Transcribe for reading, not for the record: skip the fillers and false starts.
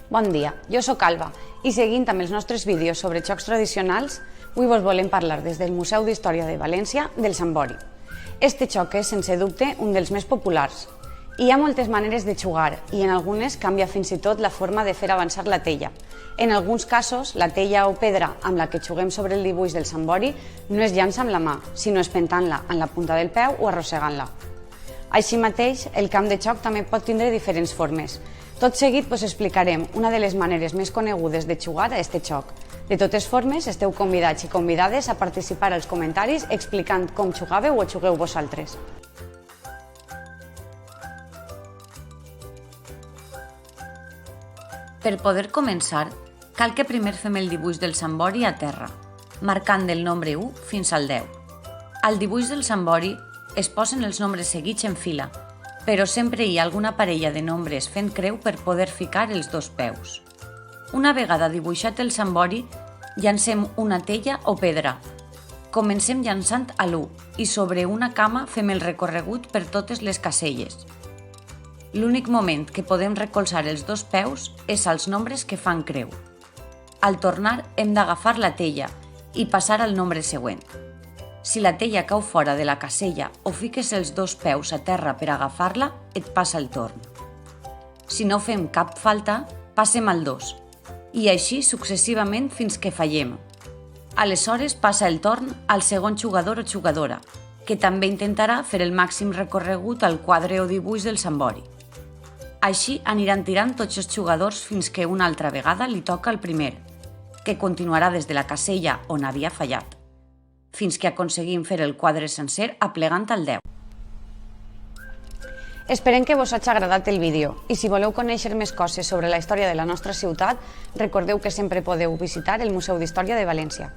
Bon dia, jo sóc Alba i seguint amb els nostres vídeos sobre jocs tradicionals, avui vos volem parlar des del Museu d'Història de València del Sambori. Este joc és, sense dubte, un dels més populars. Hi ha moltes maneres de jugar i en algunes canvia fins i tot la forma de fer avançar la tella. En alguns casos, la tella o pedra amb la que juguem sobre el dibuix del Sambori no es llança amb la mà, sinó espentant-la en la punta del peu o arrossegant-la. Així mateix, el camp de joc també pot tindre diferents formes. Tot seguit us explicarem una de les maneres més conegudes de jugar a este joc. De totes formes, esteu convidats i convidades a participar als comentaris explicant com jugàveu o jugueu vosaltres. Per poder començar, cal que primer fem el dibuix del Sambori a terra, marcant del nombre 1 fins al 10. Al dibuix del Sambori es posen els nombres seguits en fila, però sempre hi ha alguna parella de nombres fent creu per poder ficar els dos peus. Una vegada dibuixat el Sambori, llancem una tella o pedra. Comencem llançant a l'1 i sobre una cama fem el recorregut per totes les caselles. L'únic moment que podem recolzar els dos peus és als nombres que fan creu. Al tornar hem d'agafar la tella i passar al nombre següent. Si la tella cau fora de la casella o fiques els dos peus a terra per agafar-la, et passa el torn. Si no fem cap falta, passem al 2, i així successivament fins que fallem. Aleshores passa el torn al segon jugador o jugadora, que també intentarà fer el màxim recorregut al quadre o dibuix del Sambori. Així aniran tirant tots els jugadors fins que una altra vegada li toca al primer, que continuarà des de la casella on havia fallat, fins que aconseguim fer el quadre sencer aplegant al 10. Esperem que vos hagi agradat el vídeo i si voleu conèixer més coses sobre la història de la nostra ciutat, recordeu que sempre podeu visitar el Museu d'Història de València.